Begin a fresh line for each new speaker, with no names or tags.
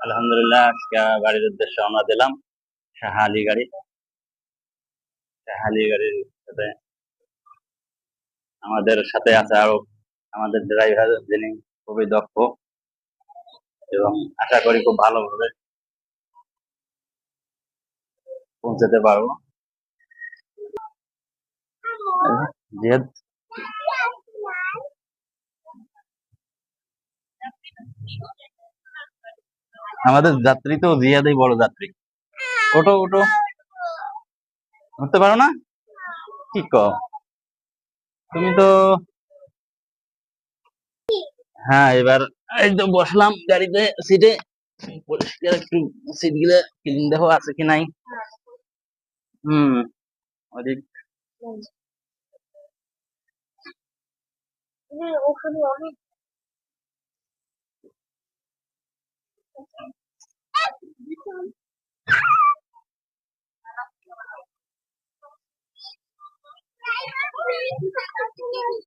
আলহামদুলিল্লাহ, আজকে বাড়ির উদ্দেশ্যে আমরা দিলাম শাহালি গাড়ি। শাহালি গাড়ির সাথে আমাদের সাথে আছে আরো আমাদের ড্রাইভার, যিনি খুবই দক্ষ এবং আশা করি খুব ভালোভাবে পৌঁছাতে পারবো। জিহাদ, আমাদের যাত্রী তো জিহাদই বড় যাত্রী। ওটো ওটো, উঠতে পারো না? কি কও তুমি তো? হ্যাঁ, এবার এই তো বসলাম গাড়িতে, সিটে। পরিষ্কার একটু সিট গুলো ক্লিন দেখো আছে কি নাই। হুম, অধিক।